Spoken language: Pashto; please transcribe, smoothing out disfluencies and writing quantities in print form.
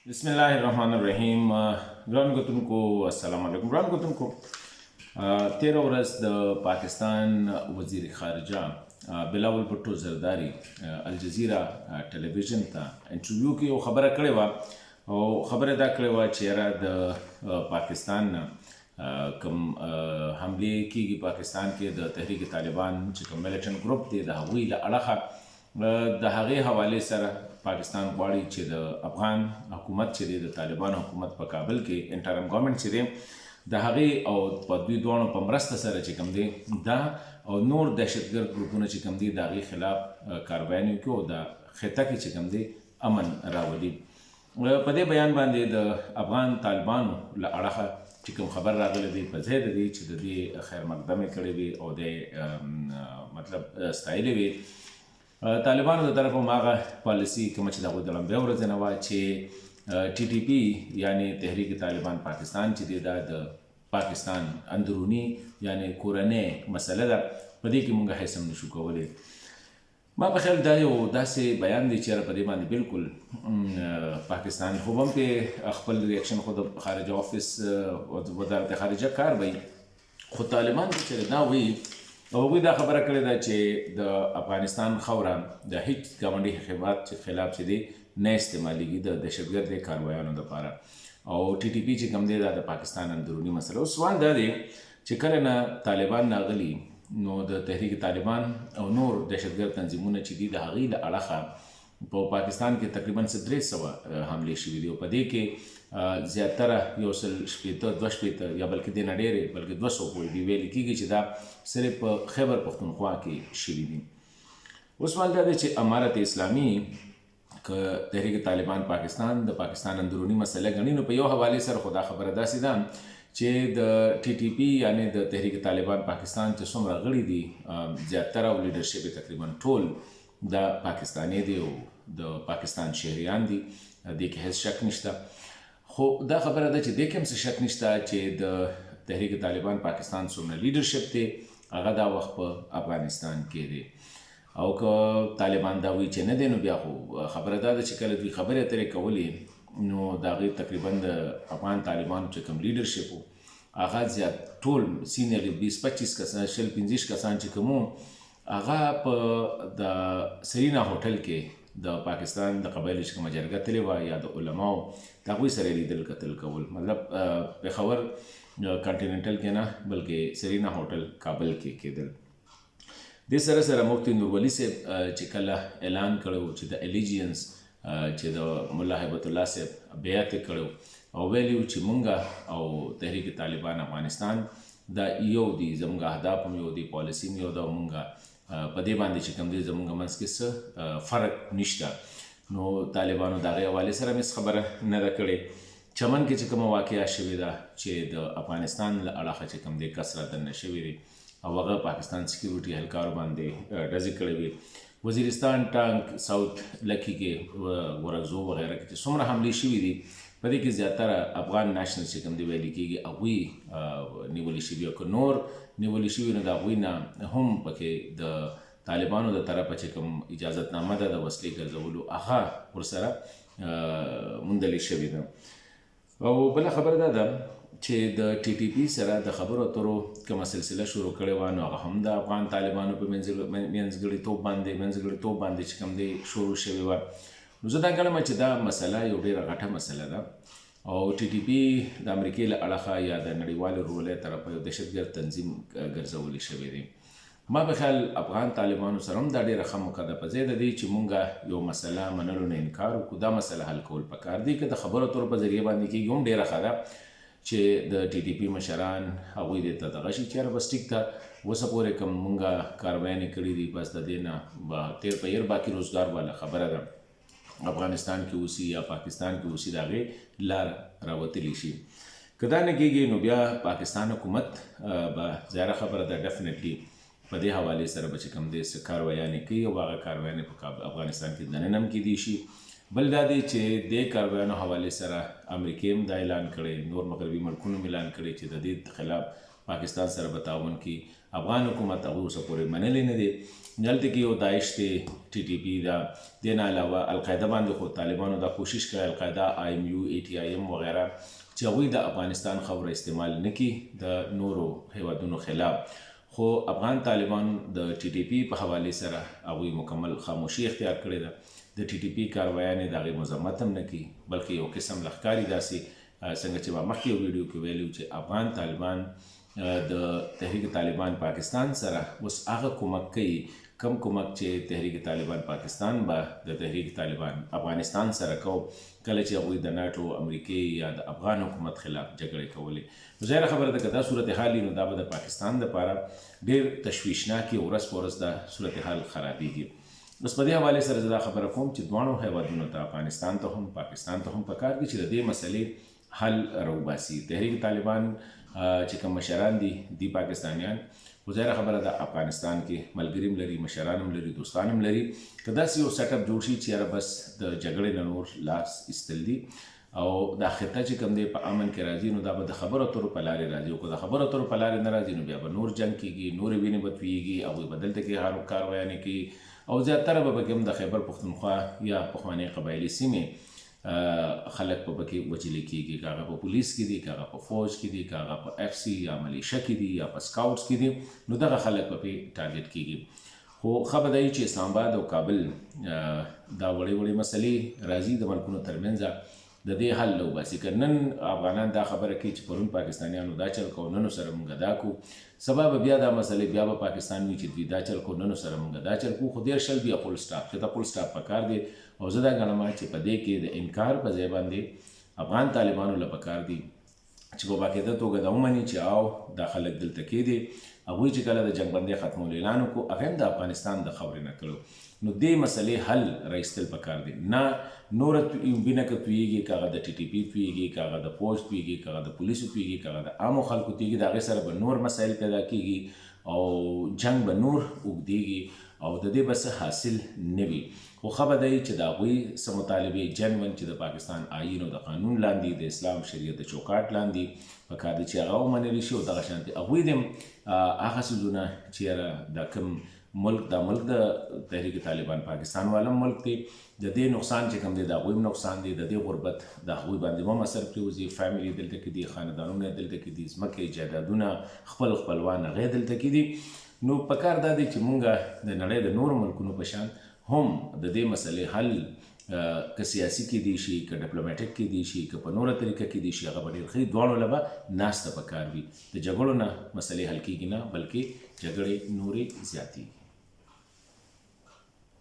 بسم الله الرحمن الرحیم. ګران کتونکو السلام علیکم. ګران کتونکو 13 ورځ د پاکستان وزیر خارجه بلاول بھٹو زرداری الجزیره ټلویزیون ته انټرویو کې یو خبره کړې وه او خبره دا کړې وه چې یاره د پاکستان کوم حملې کېږي پاکستان کې د تحریک طالبان چې کوم ملیټنټ ګروپ دی د هغوی له اړخه د هغې حوالې سره پاکستان غواړي چې د افغان حکومت چې دی د طالبان حکومت په کابل کې انټرم ګورنمنټ چې دی د هغې او په دوی دواړو په مرسته سره چې کوم دی دا او نور دهشتګرد ګروپونه چې کوم دي د هغې خلاف کاروایانې وکړي او د خطه کې چې کوم دی امن راولي. په دې بیان باندې د افغان طالبانو له اړخه چې کوم خبر راغلی دی په ځای د دې چې د دې خیر مقدمې کړې وي او د مطلب ستایلې وي طالبانو د طرفه هماغه پالیسي کومه چې د هغوی د لومړۍ ورځې نه وه چې ټي ټي پي یعنې تحریک طالبان پاکستان چې دی دا د پاکستان اندروني یعنې کورنۍ مسله ده، په دې کې موږ هیڅ هم نشو کولی. ما په خیال دا یو داسې بیان دی چې په دې باندې بالکل پاکستان خو هم پې خپل ریاکشن خو د خارجه آفیس وزارت خارجه کار وی، خو طالبان چې دا وی او هغوی دا خبره کړې ده چې د افغانستان خاوره د هیڅ ګاونډي خلاف چې دی نه استعمالیږي د دهشتګردي کاروایانو دپاره او ټي ټي پي چې کوم دی دا د پاکستان اندروني مسله. اوس سوال دا دی چې کله نه طالبان راغلي نو د تحریک طالبان او نور دهشتګرد تنظیمونه چې دي د هغې له اړخه په پاکستان کې تقریبا 300 حملې شوي دي او په دې کې زیاتره 160 200 یا بلکې دې نه ډېرې بلکې 200 پورې دي ویل کېږي چې دا صرف په خیبر پښتونخوا کې شوي دي. اوس سوال دا دی چې امارت اسلامي که تحریک طالبان پاکستان د پاکستان اندروني مسله ګڼي نو په یو حوالې سره خو دا خبره داسې ده چې د ټي ټي پي یعنې د تحریک طالبان پاکستان چې څومره غړي دي زیاتره او لیډرشپ یې تقریبا ټول د پاکستاني دي او د پاکستان شهریان دي، دې کې هیڅ شک نشته. خو دا خبره ده چې دې کې هم څه شک نشته چې د تحریک طالبان پاکستان څومره لیډرشپ دی هغه دا وخت په افغانستان کې دی او که طالبان دا وایي چې نه دی نو بیا خو خبره دا ده چې کله دوی خبرې اترې کولې نو د هغې تقریبا د افغان طالبانو چې کوم لیډرشپ و هغه زیات ټول سینیر 20-25 کسان 15 کسان چې کوم هغه په د سرینا هوټل کې د پاکستان د قبایلو چې کومه جرګه تلې وه یا د علماو د هغوی سره یې لیدل کتل کول، مطلب پېښور کانټیننټل کې نه بلکې سرینا هوټل کابل کې کېدل. دې سره سره مفتي نورولي صاحب چې کله اعلان کړی چې د الیجینس چې د ملا هیبت الله صاحب بیعت یې کړی او ویلي و چې مونږ او تحریک طالبان افغانستان دا یو دی، زموږ اهداف هم یو دی، پالیسي هم یو ده، مونږ په دې باندې چې کوم دی زموږ منځ کې څه فرق نشته. نو طالبانو د هغې حوالې سره مې خبره نه ده کړې. چمن کې چې کومه واقعه شوې ده چې د افغانستان له اړخه چې کوم دی کس رادنه شوي دي او هغه پاکستان سکیورټي اهلکارو باندې ډزې کړې وي. وزیرستان ټانک ساوت لکي کې ورغزو وغیره کې چې څومره حملې شوي دي په دې کې زیاتره افغان ناشنل چې کوم دی ویلي کېږي هغوی نیولي شوي او که نور نیولي شوي نو د هغوی نه هم پکې د طالبانو د طرفه چې کوم اجازتنامه ده د وسلې ګرځولو هغه ورسره موندلې شوې ده. او بله خبره دا ده چې د ټي ټي پي سره د خبرو اترو کومه سلسله شروع کړې وه نو هغه هم د افغان طالبانو په منځګړیتوب باندې چې کوم دی شروع شوې وه. نو زه دا ګڼم چې دا مسله یو ډېره غټه مسله ده او ټي ټي پي د امریکې له اړخه یا د نړیوالې رولۍ طرفه یو دهشتګرد تنظیم ګرځولی شوی دی. ما په خیال افغان طالبانو سره هم دا ډېره ښه موقع ده په ځای د دې چې مونږ یو مسله منلو نه انکار وکړو، دا مسله حل کول پکار دي. که د خبرو اترو په ذریعه باندې کېږي هم ډېره ښه ده چې د ټي ټي پي مشران هغوی دې ته دغه شي چې یاره بس ټیک ده اوسه پورې کوم مونږ کاروایانې کړي دي بس د دې نه به تیر په ير باقي روزګار والا خبره ده افغانستان کې اوسي یا پاکستان کې اوسي د هغې لار راوتلی شي. که دا نه کېږي نو بیا پاکستان حکومت به ظاهره خبره ده ډیفینټلی په دې حوالې سره به چې کوم دی څه کاروایانې کوي او هغه کاروایانې په افغانستان کې دننه هم کیدی شي. بل دا دی چې دې کاروایانو حوالې سره امریکې هم دا اعلان کړی، نور مغربي ملکونو هم اعلان کړی چې د دې خلاف پاکستان سره به تعاون کړي. افغان حکومت هغوی اوسه پورې منلی نه دی. دلته کې یو داعش دی، ټي ټي پي ده، دې نه علاوه القاعده باندې خو طالبانو دا کوشش کوي، القاعده، IMU، ATIM وغیره، چې هغوی د افغانستان خاوره استعمال نه کړي د نورو هیوادونو خلاف. خو افغان طالبان د ټي ټي پي په حوالې سره هغوی مکمل خاموشي اختیار کړې ده. د ټي ټي پي کاروایانې د هغې مذمت هم نه کوي، بلکې یو قسم لښکاري داسې څنګه چې ما مخکې یو ویډیو کې ویلي چې افغان طالبان د تحریک طالبان پاکستان سره اوس هغه کومک کوي کم کومک چې تحریک طالبان پاکستان به د تحریک طالبان افغانستان سره کو کله چې هغوی د ناټو، امریکې یا د افغان حکومت خلاف جګړې کولې. ظاهره خبره ده که دا صورتحال وي نو دا به د پاکستان دپاره ډېر تشویشناکې، ورځ په ورځ دا صورتحال خرابېږي. بس په دې حوالې سره زه دا خبره کوم چې دواړو هیوادونو ته، افغانستان ته هم پاکستان ته هم پکار دي چې د دې مسلې حل راوباسي. تحریک طالبان چې کوم مشران دي پاکستانیان، خو ظاهره خبره ده افغانستان کې ملګري هم لري، مشران هم لري، دوستان هم لري. که داسې یو سیټ اپ جوړ شي چې یاره بس د جګړې نه نور لاس ایستل دي او دا خطه چې کوم دی په امن کې راځي، نو دا به د خبرو اترو په لارې راځي. او که د خبرو اترو په لارې نه راځي نو بیا به نور جنګ کېږي، نورې وینې به تویېږي، هغوی به دلته کې کاروایانې کوي او زیاتره به پکې هم د خیبر پښتونخوا یا پخوانۍ قبایلي سیمې خلک په پکې وچلې کېږي، که هغه په پولیس کې دي، که هغه په فوج کې دي، که هغه په FC یا ملیشه کې دي یا په سکاوټس کې دي، نو دغه خلک په ټارګټ کېږي. خو ښه به دا وي چې اسلام آباد او کابل دا وړې وړې مسلې راځي د ملکونو ترمنځ د دې حل وباسي. که نن افغانان دا خبره کوي چې پرون پاکستانیانو دا چل کو، نن سره موږ دا کو، سبا به بیا دا مسلې بیا به پاکستان وي چې دوی دا چل کو، نن سره موږ دا چل کو. خو دیر شل بیا فول سټاپ، چې دا فول سټاپ پکار دی. او زه دا ګڼم چې په دې کې د انکار په ځای باندې افغان طالبانو له پکار دي چې په باقاعده توګه دا ومني چې او دا خلک دلته کې دي. هغوی چې کله د جنګ بندۍ ختمولو اعلان وکړو، هغه هم د افغانستان د خاورې نه کړو. نو دې مسلې حل راایستل پکار دي، نه نوره وینه که تویېږي، که هغه د ټي ټي پي تویېږي، که هغه د فوج تویېږي، که هغه د پولیسو تویېږي، که هغه د عامو خلکو تویېږي، د هغې سره به نور مسایل پیدا کېږي او جنګ به نور اوږدېږي او د دې به څه حاصل نه وي. خو ښه به دی چې د هغوی څه مطالبې جنون چې د پاکستان آیین او د قانون لاندې، د اسلام شریعت د چوکاټ لاندې پکار دي چې هغه ومنلی شي. او دغه شانتې هغوی د هغه څیزونه چې یاره دا کوم ملک، دا ملک د تحریک طالبان پاکستان والم ملک دی، د دې نقصان چې کوم دی د هغوی نقصان دی، د دې غربت د هغوی باندې هم اثر پرېوځي. فیملي دلته کې دي، خاندانونه دلته کې دي، ځمکې جایدادونه، خپلوان هغې دلته کې دي. نو پکار دا دی چې مونږ د نړۍ د نورو ملکونو په شان هم د دې مسلې حل که سیاسي کې دی شي، که ډیپلوماټیک کې دی شي، که په نوره طریقه کې دی شي، هغه به ډېر ښه. دواړو له به ناسته پکار وي. د جګړو نه مسلې حل کېږي نه، بلکې جګړې نورې زیاتېږي.